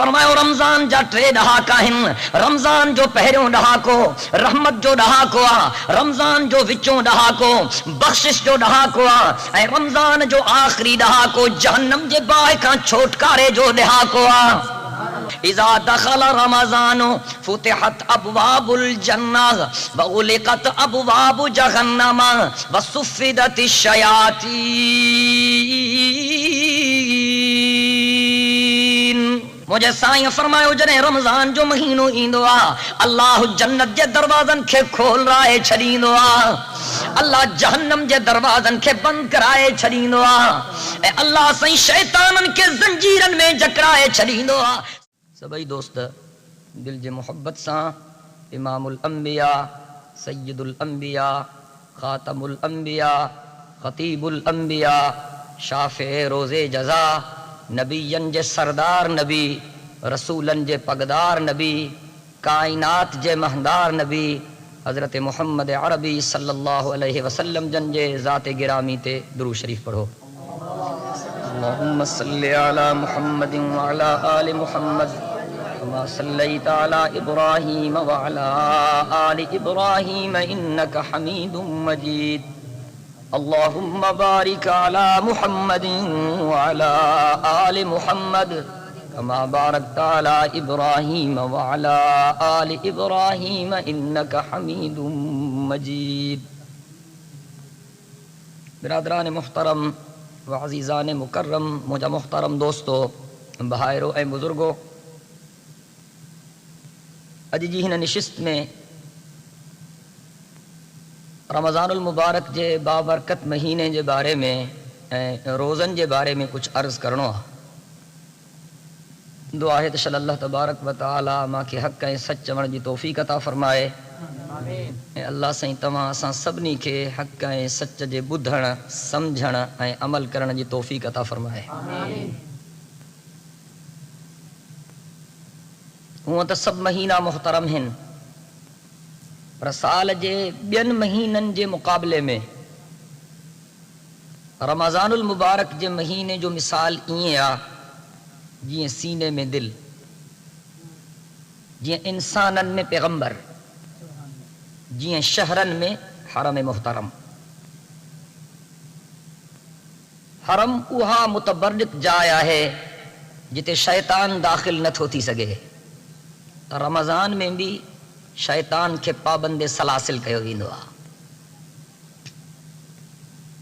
فرمایا رمضان جا ٹرے ڈہاکا ہن، رمضان جو پہریوں ڈہاکو رحمت جو ڈہاکو آ، رمضان جو وچوں ڈہاکو بخشش جو ڈہاکو آ، اے رمضان جو آخری ڈہاکو جہنم جے باہ کھاں چھوٹکارے جو ڈہاکو آ۔ اذا دخل رمضان فتحت ابواب الجنہ واغلقت ابواب جہنم وصفدت الشیاطین۔ مجھے سائیں فرمایا جنہیں رمضان جو مہینو ایندو آ اللہ جنت جے دروازن کے کھول رائے چھڑیندو آ، اللہ جہنم جے دروازن کے بند کرائے چھڑیندو آ، اے اللہ سائیں شیطانن کے زنجیرن میں جکڑائے چھڑیندو آ۔ سبئی دوست دل جے محبت سان امام الانبیاء سید الانبیاء خاتم الانبیاء خطیب الانبیاء شافع روز جزا نبیین جے سردار نبی رسولن جے پگدار نبی کائنات جے مہندار نبی حضرت محمد عربی صلی اللہ علیہ وسلم جن جے ذات گرامی تے درود شریف پڑھو۔ اللہم صلی علی محمد وعلی آل محمد كما صليت على إبراهيم وعلى آل إبراهيم إنك حميد مجيد اللهم بارك على محمد وعلى آل محمد كما باركت على إبراهيم وعلى آل إبراهيم إنك حميد مجيد۔ برادران محترم وعزیزان مکرم مجھا محترم دوستو بھائیرو اے بزرگو، اج جی ہن نشست میں رمضان المبارک جے بابرکت مہینے جے بارے میں روزن جے بارے میں کچھ عرض کرنو۔ دعا ہے تشل اللہ تبارک و تعالی ماں کے حق کہیں سچ چون جی توفیق عطا فرمائے۔ اے اللہ سائیں تمام اساں سبنی کے حق کہیں سچ جے بدھن سمجھن اے عمل کرن جی توفیق عطا فرمائے۔ ہوں تو سب مہینہ محترم ہیں، پر سال جے بین مہینن جے مقابلے میں رمضان المبارک جے مہینے جو مثال ایئے آ جی سینے میں دل، جی انسانن میں پیغمبر، جی شہرن میں حرم محترم۔ حرم وہاں متبرک جایا ہے جتے شیطان داخل نہ تھوتی سگے، رمضان میں بھی شیطان کے پابند سلاسل کہو ویندو آ۔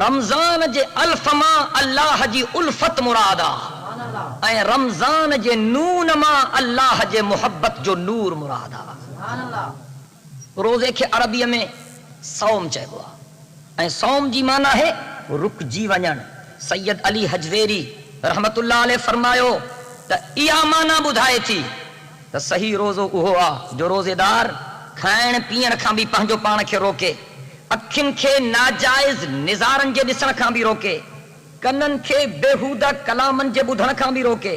رمضان جے الف ماں اللہ جی الفت مرادا اے رمضان جے نون ماں اللہ جے محبت جو نور مرادا روزے کے عربی میں صوم چیبو اے صوم جی معنی ہے رک جی ونجن سید علی حجویری رحمت اللہ علیہ فرمایو تا ایا معنی بدھائے تھی تا صحیح روزو اہو آ جو روزے دار کھائن پین کھان بھی پنجو پان کے روکے اکھن کے ناجائز نظارن جے ڈسن کھان بھی روکے کنن کے بےہودہ کلامن جے بدھن کھان بھی روکے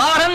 12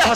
10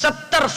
70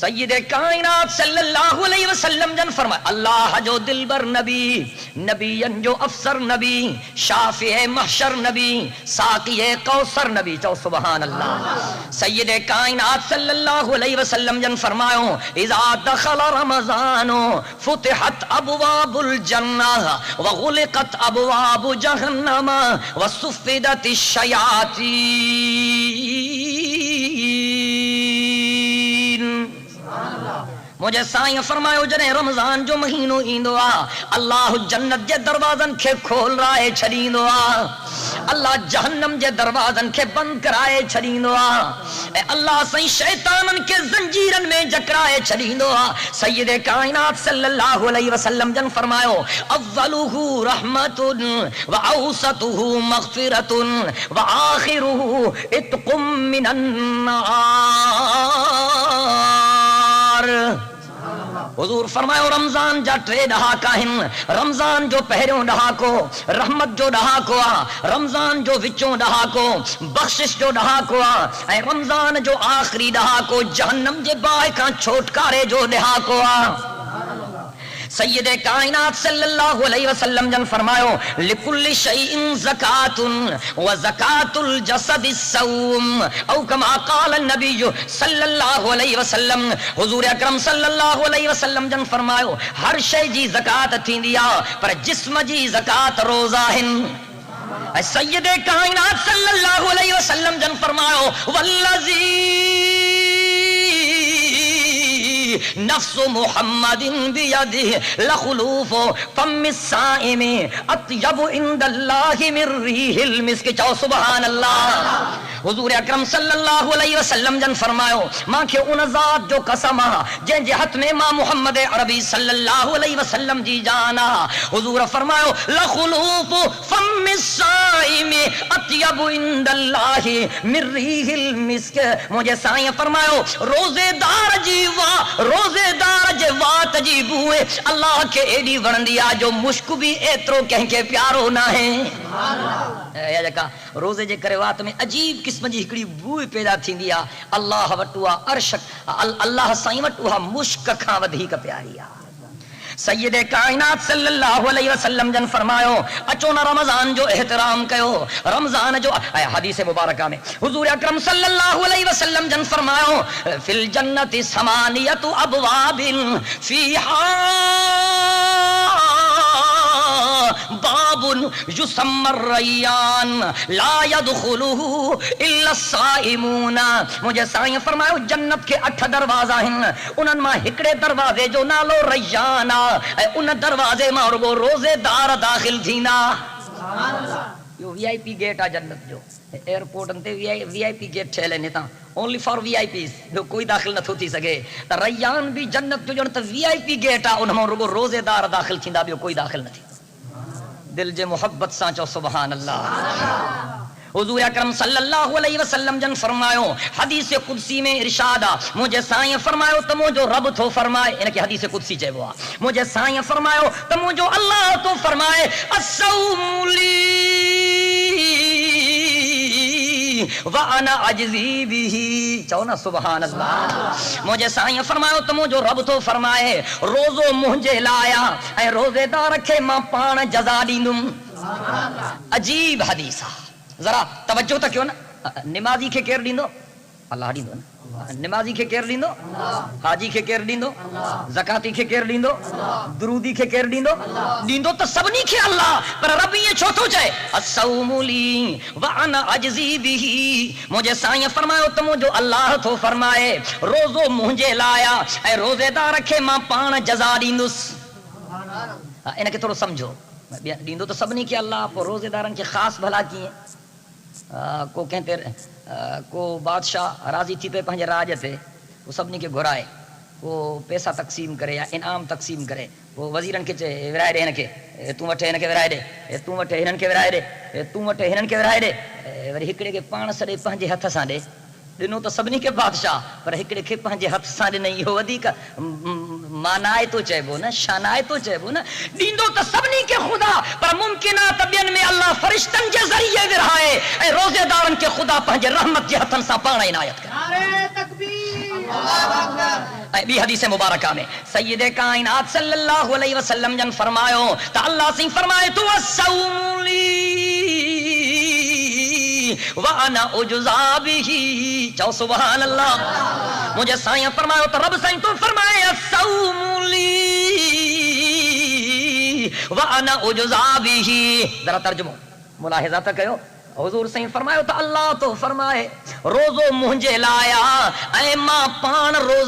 سید کائنات صلی اللہ علیہ وسلم جن فرمائے اللہ جو دلبر نبی، نبی جو افسر نبی، شافع محشر نبی، ساقی کوثر نبی، چو سبحان اللہ۔ سید کائنات صلی اللہ علیہ وسلم جن فرماؤ اذا دخل رمضان فتحت ابواب الجنہ وغلقت ابواب جہنم وصفدت الشیاطین۔ مجھے سائیں فرماؤ جنہیں رمضان جو مہینو ایندو آ اللہ جنت جے دروازن کے کھول رائے چھڑیندو آ، اللہ جہنم جے دروازن کے بند کرائے چھڑیندو آ، اے اللہ سائیں شیطانن کے زنجیرن میں جکرائے چھڑیندو آ۔ سید کائنات صلی اللہ علیہ وسلم جن فرماؤ اولہ رحمت واوسطہ مغفرت وآخرہ اتق من النار۔ حضور فرماؤ رمضان جا ٹرے ڈہاکا ہن، رمضان جو پہریوں ڈہاکو رحمت جو ڈہاکو آ، رمضان جو وچوں ڈہاکو بخشش جو ڈہاکو آ، اے رمضان جو آخری ڈہاکو جہنم جے باہ کا چھوٹکارے جو ڈہاکو آ۔ سید کائنات صلی اللہ علیہ وسلم جن فرماؤ لکل شیء زکات وزکات الجسد الصوم او کما قال النبی صلی اللہ علیہ وسلم۔ حضور اکرم صلی اللہ علیہ وسلم جن فرماؤ ہر شے جی زکات تھیندی آ پر جسم جی زکات روزہ ہن۔ سید کائنات صلی اللہ علیہ وسلم جن فرماؤ والذی نفس محمد بیدہ لخلوف فم الصائم اطیب عند اللہ من ریح المسک، چاہو سبحان اللہ۔ حضور اکرم صلی اللہ علیہ وسلم جن فرماؤ ماں کے ان ذات جو قسم جن جے ہاتھ میں ماں محمد عربی صلی اللہ علیہ وسلم جی جانا، حضور فرماؤ لخلوف فم الصائم اطیب عند اللہ من ریح المسک۔ مجھے سائیں فرماؤ روزے دار جی روزے دار جے وات جی بوئے اللہ کے ایڈی وڑندیا جو مشک بھی ایترو کہیں کے پیارو نہ ہے۔ یا جکا روزے جے کرے وات میں عجیب قسم جی ہکڑی بوئے پیدا تھیندی آ، اللہ وٹوا عرش اللہ سائیں وٹوا مشک کھاں ودھیک پیاری آ۔ سید کائنات صلی اللہ علیہ وسلم جن فرماؤ اچو نہ رمضان جو احترام کہو، رمضان جو حدیث مبارکہ میں حضور اکرم صلی اللہ علیہ وسلم جن فرماؤ فی الجنت ثمانیت ابواب فیہا باب یسمى الریان لا يدخلہ الا الصائمون۔ مجھے سائیں فرماؤ جنت کے 8 دروازہ ہیں، انہن ماں ہکڑے دروازے جو نالو ریان آ، ان دروازے ماں رگو روزے دار داخل تھینا۔ یہ وی آئی پی گیٹ آ جنت جو ایئرپورٹ انتے وی آئی پی گیٹ ٹھیلے نیتا only for V I Ps جو کوئی داخل نہ تھی سگے۔ تا ریان بھی جنت جو جن تا وی آئی پی گیٹ آ ان ماں رگو روزے دار داخل تھیندا بھی کوئی داخل نہ تھی۔ دل جے محبت سان چو سبحان اللہ۔ حضور اکرم صلی اللہ علیہ وسلم جن فرماؤ حدیث قدسی میں ارشاد مجھے سائیں فرماؤ تمو جو رب تو فرمائے، یعنی کہ حدیث قدسی چاہے وہ مجھے سائیں فرماؤ تمو جو اللہ تو فرمائے الصوم لی وانا اجزی بھی، چاہو نا سبحان اللہ۔ مجھے سائیں فرماؤ تمو جو رب تو فرمائے روزو مجھے لایا اے روزے دار رکھے ماں پان جزا دیندم۔ عجیب حدیث ذرا توجہ تک کیوں نا نمازی کے کیر دیندو اللہ دیندو نا، نمازی کے کیر دیندو حاجی کے کیر دیندو زکاتی کے کیر دیندو درودی کے کیر دیندو دیندو تو سبنی کے اللہ پر رب یہ چھوٹو چاہے الصوم لی وانا اجزی بھی۔ مجھے سائیں فرماؤ تمو جو اللہ تو فرمائے روزو مجھے لایا اے روزے دار رکھے ماں پان جزا دیندس۔ انہیں کہ تھوڑا سمجھو دیندو تو سبنی کے اللہ پر روزے دارن کے خاص بھلا کیے کو کہتے کو بادشاہ راضی تھی پہ پہنجے راج تے وہ سبنی کے گھرائے وہ پیسہ تقسیم کرے یا انعام تقسیم کرے، وہ وزیرن کے ورائے دے ہن کے تو وٹھے ہن کے ورائے دے تو وٹھے ہنن کے ورائے دے تو وٹھے ہنن کے ورائے دے وری ہکڑے کے پان سڑے پہنجے ہتھ سان دے دنوں تو سبنی کے بادشاہ پر ہکڑے کے پہنجے ہتھ سان دے نہیں ہو ودی کا مانائے تو چہبو نا شانائے تو چہبو نا دیندو تو سبنی کے خدا پر ممکنات بین میں اللہ فرشتن کے ذریعے ورہائے اے روزے دارن کے خدا پہنجے رحمت کے ہتھن سا پانا عنایت کر۔ نعرہ تکبیر اللہ اکبر۔ بی حدیث مبارکہ میں سید کائنات صلی اللہ علیہ وسلم جن فرمایو تو اللہ سے فرمائے تو الصوم لی وانا اجزا بھی، چاہو سبحان اللہ، مجھے سائیں فرمایو تو رب سائیں تو فرمائے الصوم لی وانا اجزا بھی. ذرا ترجمہ ملاحظہ تک کہو، حضور سائیں فرمایو تو اللہ تو فرمائے روزو مجھے لایا اے ماں پان روز